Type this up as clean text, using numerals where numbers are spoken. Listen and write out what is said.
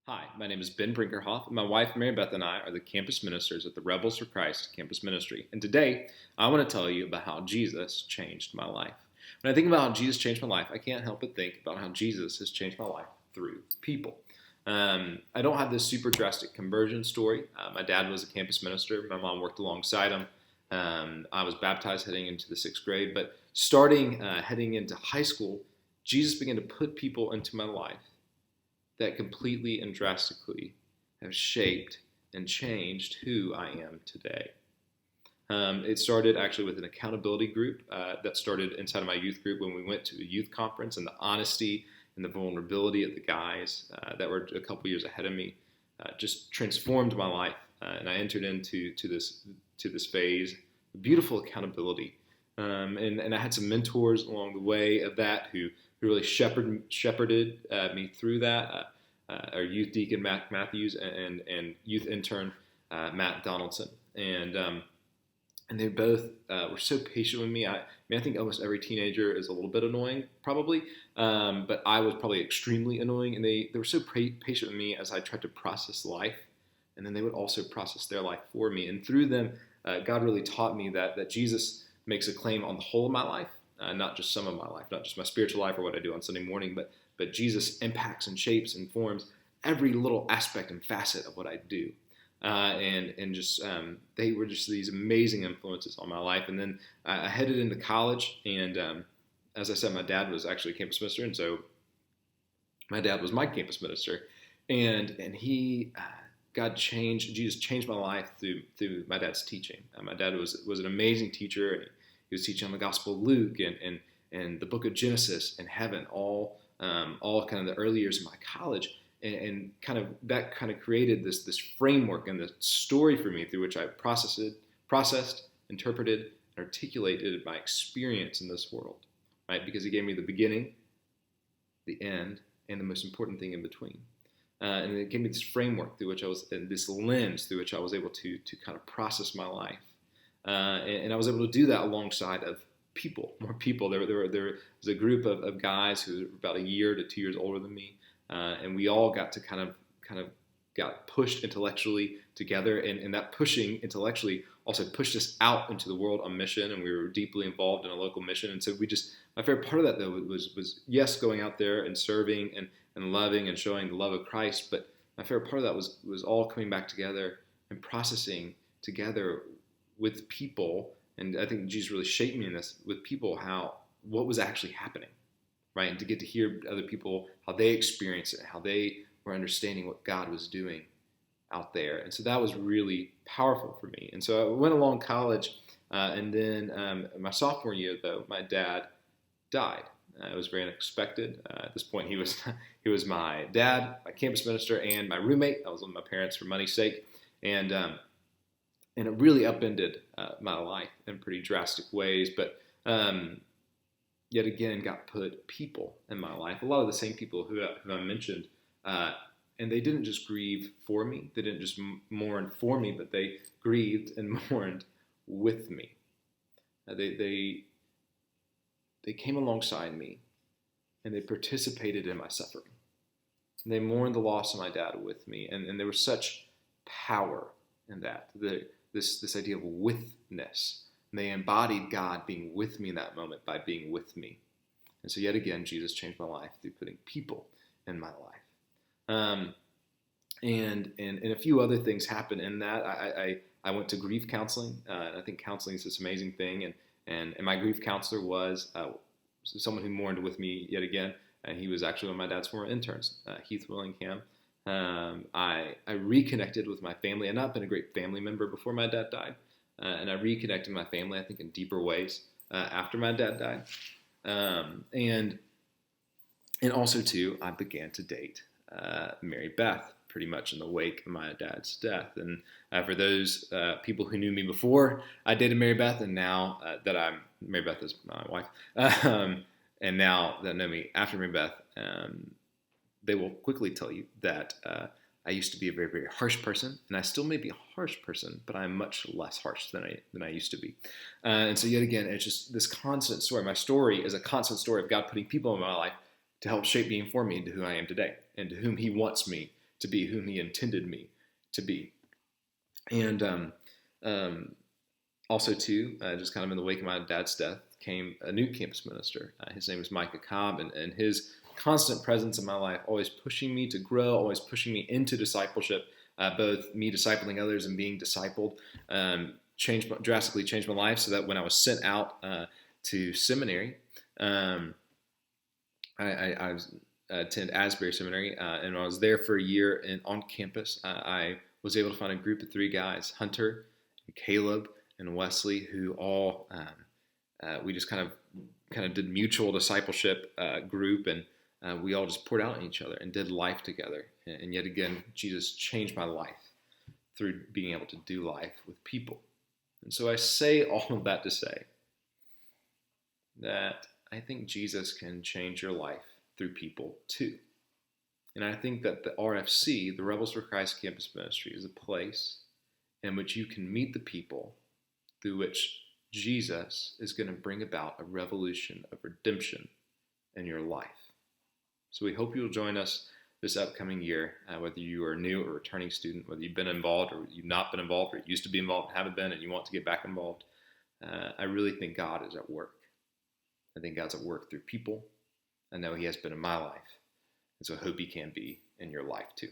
Hi, my name is Ben Brinkerhoff, and my wife Mary Beth and I are the campus ministers at the Rebels for Christ campus ministry. And today, I want to tell you about how Jesus changed my life. When I think about how Jesus changed my life, I can't help but think about how Jesus has changed my life through people. I don't have this super drastic conversion story. My dad was a campus minister. My mom worked alongside him. I was baptized heading into the sixth grade, but starting heading into high school, Jesus began to put people into my life that completely and drastically have shaped and changed who I am today. It started actually with an accountability group that started inside of my youth group when we went to a youth conference, and the honesty and the vulnerability of the guys that were a couple years ahead of me just transformed my life, and I entered into this phase, beautiful accountability, and I had some mentors along the way of that who really shepherded me through that. Our youth deacon Matt Matthews and youth intern Matt Donaldson, and they both were so patient with me. I think almost every teenager is a little bit annoying, probably, but I was probably extremely annoying, and they were so patient with me as I tried to process life, and then they would also process their life for me. And through them, God really taught me that Jesus makes a claim on the whole of my life, not just some of my life, not just my spiritual life or what I do on Sunday morning, but Jesus impacts and shapes and forms every little aspect and facet of what I do. They were just these amazing influences on my life. And then I headed into college, and as I said, my dad was actually a campus minister, and so my dad was my campus minister, and Jesus changed my life through my dad's teaching. My dad was an amazing teacher, and he was teaching on the Gospel of Luke and the book of Genesis and heaven, all kind of the early years of my college. And kind of created this framework and this story for me through which I processed, interpreted, and articulated my experience in this world, right? Because he gave me the beginning, the end, and the most important thing in between. And it gave me this framework through which this lens through which I was able to kind of process my life. And I was able to do that alongside of more people. There was a group of guys who were about a year to 2 years older than me. And we all got to kind of got pushed intellectually together, and that pushing intellectually also pushed us out into the world on mission, and we were deeply involved in a local mission. And so my favorite part of that though was yes, going out there and serving and loving and showing the love of Christ, but my favorite part of that was all coming back together and processing together with people. And I think Jesus really shaped me in this, with people, what was actually happening. Right, and to get to hear other people, how they experienced it, how they were understanding what God was doing out there. And so that was really powerful for me. And so I went along college, and then my sophomore year, though, my dad died. It was very unexpected. At this point, he was my dad, my campus minister, and my roommate. I was with my parents for money's sake, and it really upended my life in pretty drastic ways. But yet again, God put people in my life, a lot of the same people who I mentioned, and they didn't just grieve for me, they didn't just mourn for me, but they grieved and mourned with me. They came alongside me, and they participated in my suffering. And they mourned the loss of my dad with me, and there was such power in that, this idea of withness. And they embodied God being with me in that moment by being with me. And so yet again, Jesus changed my life through putting people in my life. And a few other things happened in that. I went to grief counseling, and I think counseling is this amazing thing. And my grief counselor was someone who mourned with me yet again. And he was actually one of my dad's former interns, Heath Willingham. I reconnected with my family. I'd not been a great family member before my dad died. And I reconnected with my family, I think, in deeper ways after my dad died. And also, too, I began to date Mary Beth pretty much in the wake of my dad's death. And for those people who knew me before, I dated Mary Beth, and now Mary Beth is my wife, and now that know me after Mary Beth, they will quickly tell you that I used to be a very, very harsh person, and I still may be a harsh person, but I'm much less harsh than I used to be. And so yet again, it's just this constant story. My story is a constant story of God putting people in my life to help shape me and form me into who I am today, and to whom He wants me to be whom He intended me to be. And also, too, just kind of in the wake of my dad's death, came a new campus minister. His name is Micah Cobb, and his constant presence in my life, always pushing me to grow, always pushing me into discipleship, both me discipling others and being discipled, drastically changed my life, so that when I was sent out to seminary, I attended Asbury Seminary, and I was there for a year on campus. I was able to find a group of 3 guys, Hunter, and Caleb, and Wesley, who all we just kind of did mutual discipleship group, and we all just poured out on each other and did life together. And yet again, Jesus changed my life through being able to do life with people. And so I say all of that to say that I think Jesus can change your life through people too. And I think that the RFC, the Rebels for Christ Campus Ministry, is a place in which you can meet the people through which Jesus is going to bring about a revolution of redemption in your life. So we hope you'll join us this upcoming year, whether you are new or returning student, whether you've been involved or you've not been involved, or used to be involved and haven't been and you want to get back involved. I really think God is at work. I think God's at work through people. I know He has been in my life, and so I hope He can be in your life too.